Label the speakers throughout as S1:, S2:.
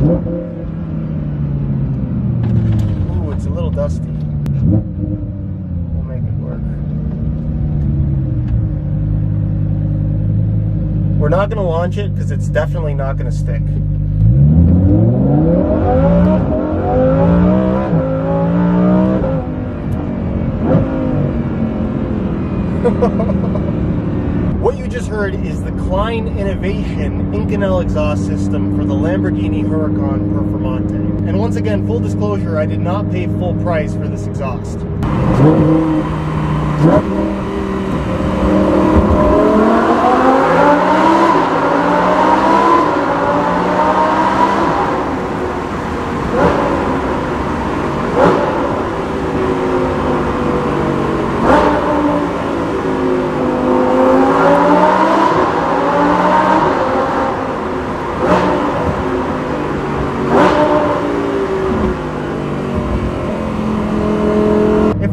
S1: Ooh, it's a little dusty. We'll make it work. We're not going to launch it because it's definitely not going to stick. What you just heard is the Kline-Innovation Inconel exhaust system for the Lamborghini Huracan Performante. And once again, full disclosure, I did not pay full price for this exhaust.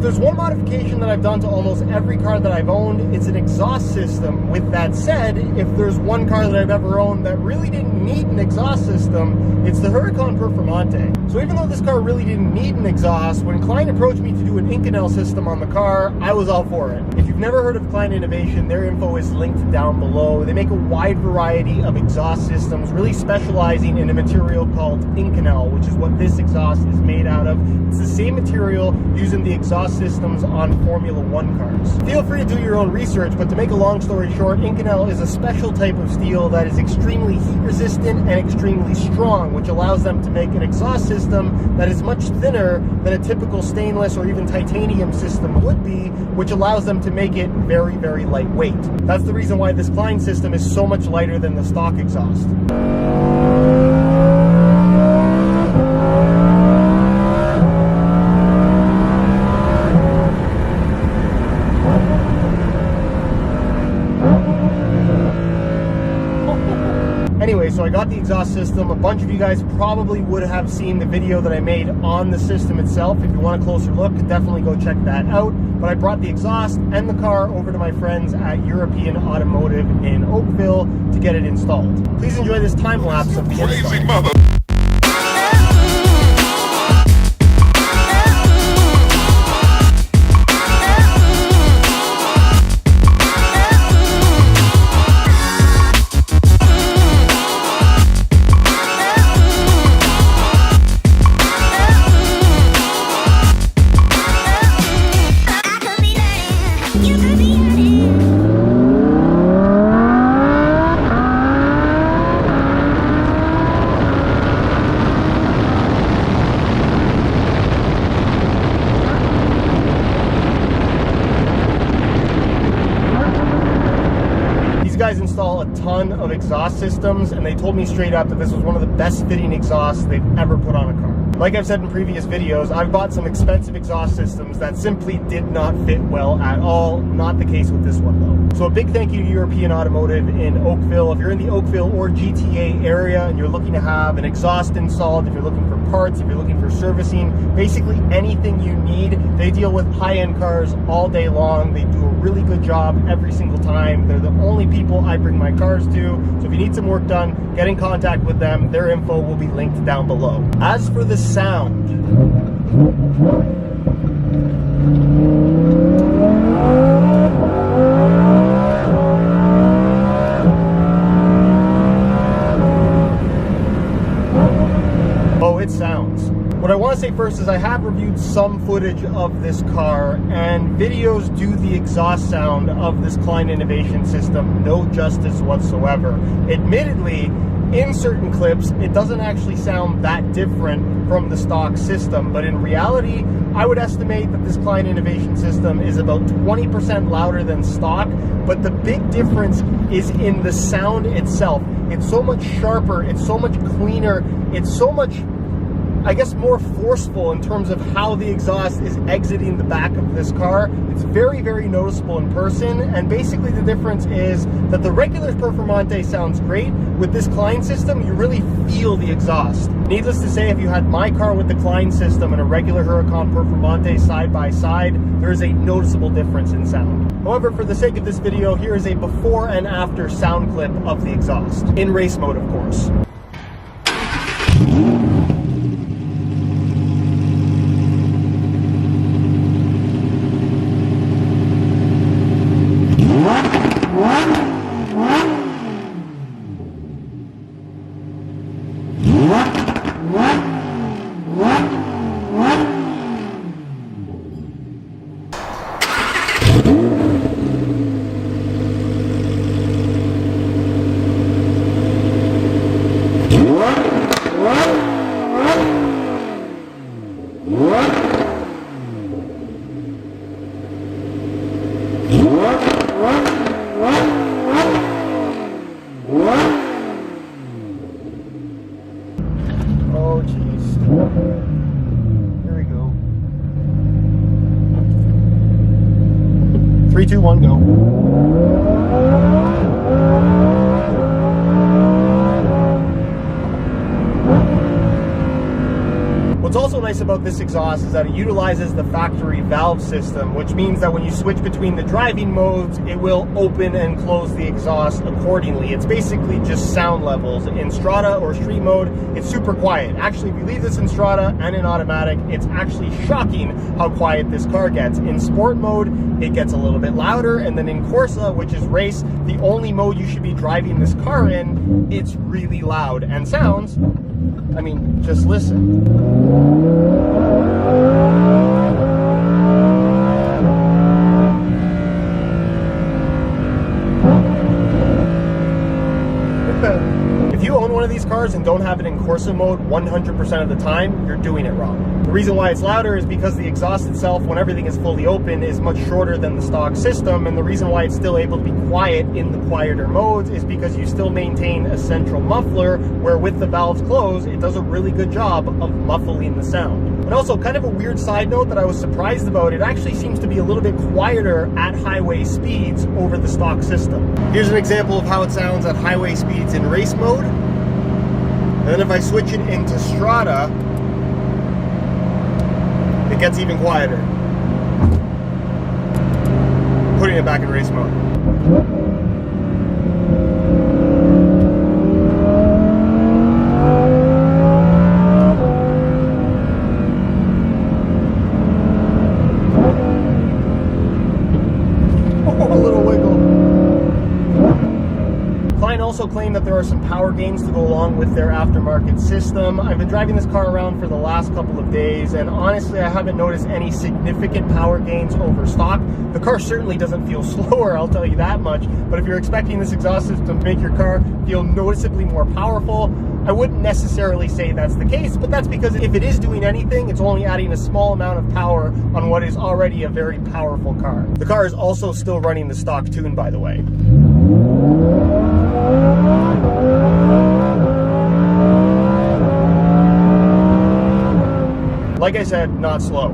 S1: There's one modification that I've done to almost every car that I've owned. It's an exhaust system. With that said, if there's one car that I've ever owned that really didn't need an exhaust system, it's the Huracan Performante. So even though this car really didn't need an exhaust, when Kline approached me to do an Inconel system on the car, I was all for it. If you've never heard of Kline-Innovation, their info is linked down below. They make a wide variety of exhaust systems, really specializing in a material called Inconel, which is what this exhaust is made out of. It's the same material used in the exhaust systems on Formula 1 cars. Feel free to do your own research, but to make a long story short, Inconel is a special type of steel that is extremely heat resistant and extremely strong, which allows them to make an exhaust system that is much thinner than a typical stainless or even titanium system would be, which allows them to make it very, very lightweight. That's the reason why this Kline system is so much lighter than the stock exhaust. Anyway, so I got the exhaust system. A bunch of you guys probably would have seen the video that I made on the system itself. If you want a closer look, definitely go check that out. But I brought the exhaust and the car over to my friends at European Automotive in Oakville to get it installed. Please enjoy this time lapse of the install. Guys install a ton of exhaust systems, and they told me straight up that this was one of the best fitting exhausts they've ever put on a car. Like I've said in previous videos, I've bought some expensive exhaust systems that simply did not fit well at all. Not the case with this one though. So a big thank you to European Automotive in Oakville. If you're in the Oakville or GTA area and you're looking to have an exhaust installed, if you're looking for parts, if you're looking for servicing, basically anything you need, they deal with high-end cars all day long. They do a really good job every single time. They're the only people I bring my cars to. So if you need some work done, get in contact with them. Their info will be linked down below. As for the sound, oh, it sounds. What I want to say first is I have reviewed some footage of this car, and videos do the exhaust sound of this Kline-Innovation system no justice whatsoever. Admittedly, in certain clips, it doesn't actually sound that different from the stock system, but in reality, I would estimate that this Kline-Innovation system is about 20% louder than stock, but the big difference is in the sound itself. It's so much sharper, it's so much cleaner, it's so much, I guess, more forceful in terms of how the exhaust is exiting the back of this car. It's very, very noticeable in person, and basically the difference is that the regular Performante sounds great. With this Kline system, you really feel the exhaust. Needless to say, if you had my car with the Kline system and a regular Huracan Performante side by side, there is a noticeable difference in sound. However, for the sake of this video, here is a before and after sound clip of the exhaust, in race mode of course. Here we go. 3, 2, 1, go. What's also nice about this exhaust is that it utilizes the factory valve system, which means that when you switch between the driving modes, it will open and close the exhaust accordingly. It's basically just sound levels. In Strada or street mode, it's super quiet. Actually, if you leave this in Strada and in automatic, it's actually shocking how quiet this car gets. In sport mode, it gets a little bit louder, and then in Corsa, which is race, the only mode you should be driving this car in, it's really loud and sounds, I mean, just listen. If you own one of these cars and don't have it in Corsa mode 100% of the time, you're doing it wrong. The reason why it's louder is because the exhaust itself, when everything is fully open, is much shorter than the stock system, and the reason why it's still able to be quiet in the quieter modes is because you still maintain a central muffler, where with the valves closed, it does a really good job of muffling the sound. And also, kind of a weird side note that I was surprised about, it actually seems to be a little bit quieter at highway speeds over the stock system. Here's an example of how it sounds at highway speeds in race mode. And then if I switch it into Strada, it gets even quieter. Putting it back in race mode. Oh, a little wiggle. Kline also claimed that there are some power gains to go along with their aftermarket system. I've been driving this car around for the last couple of days, and honestly, I haven't noticed any significant power gains over stock. The car certainly doesn't feel slower, I'll tell you that much, but if you're expecting this exhaust system to make your car feel noticeably more powerful, I wouldn't necessarily say that's the case, but that's because if it is doing anything, it's only adding a small amount of power on what is already a very powerful car. The car is also still running the stock tune, by the way. Like I said, not slow.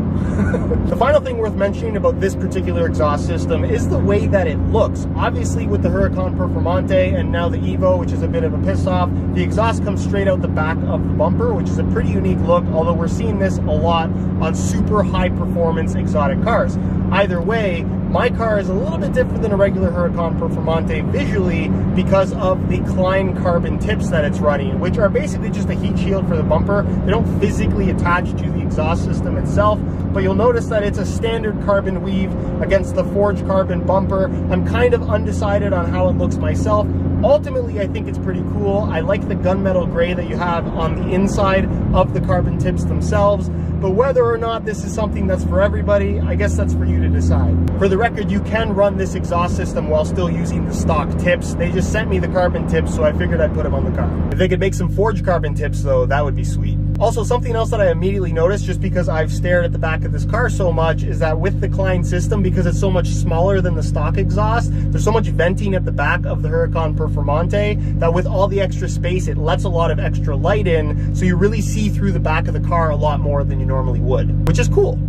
S1: The final thing worth mentioning about this particular exhaust system is the way that it looks. Obviously, with the Huracan Performante and now the Evo, which is a bit of a piss off, the exhaust comes straight out the back of the bumper, which is a pretty unique look, although we're seeing this a lot on super high performance exotic cars. Either way, my car is a little bit different than a regular Huracan Performante visually because of the Kline carbon tips that it's running, which are basically just a heat shield for the bumper. They don't physically attach to the exhaust system itself, but you'll notice that it's a standard carbon weave against the forged carbon bumper. I'm kind of undecided on how it looks myself. Ultimately, I think it's pretty cool. I like the gunmetal gray that you have on the inside of the carbon tips themselves, but whether or not this is something that's for everybody, I guess that's for you to decide. For the record, you can run this exhaust system while still using the stock tips. They just sent me the carbon tips, so I figured I'd put them on the car. If they could make some forged carbon tips though, that would be sweet. Also, something else that I immediately noticed, just because I've stared at the back of this car so much, is that with the Kline system, because it's so much smaller than the stock exhaust, there's so much venting at the back of the Huracan Performante that with all the extra space, it lets a lot of extra light in, so you really see through the back of the car a lot more than you normally would, which is cool.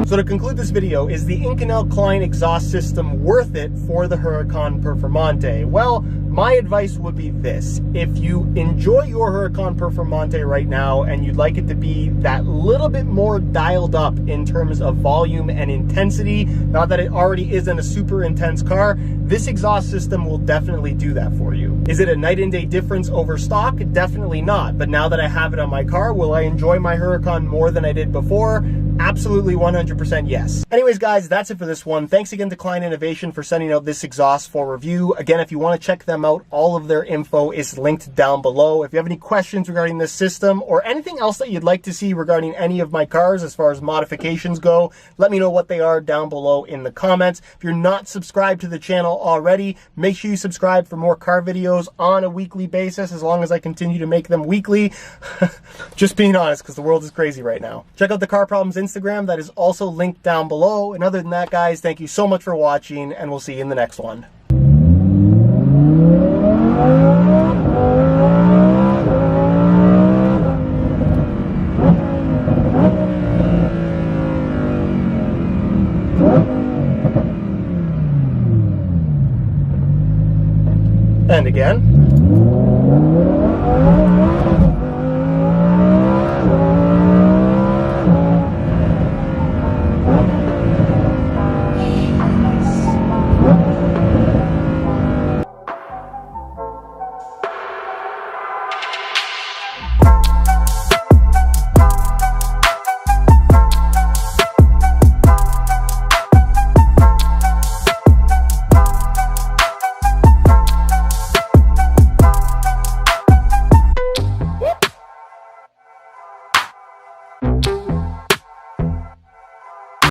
S1: So to conclude this video, is the Inconel Kline exhaust system worth it for the Huracan Performante? Well, my advice would be this. If you enjoy your Huracan Performante right now and you'd like it to be that little bit more dialed up in terms of volume and intensity, not that it already isn't a super intense car, this exhaust system will definitely do that for you. Is it a night and day difference over stock? Definitely not. But now that I have it on my car, will I enjoy my Huracan more than I did before? Absolutely 100% yes. Anyways, guys, that's it for this one. Thanks again to Kline-Innovation for sending out this exhaust for review. Again, if you want to check them out, all of their info is linked down below. If you have any questions regarding this system or anything else that you'd like to see regarding any of my cars as far as modifications go, let me know what they are down below in the comments. If you're not subscribed to the channel already, make sure you subscribe for more car videos on a weekly basis, as long as I continue to make them weekly. Just being honest, because the world is crazy right now. Check out the Car Problems Instagram, that is also linked down below. And other than that, guys, thank you so much for watching, and we'll see you in the next one. And again.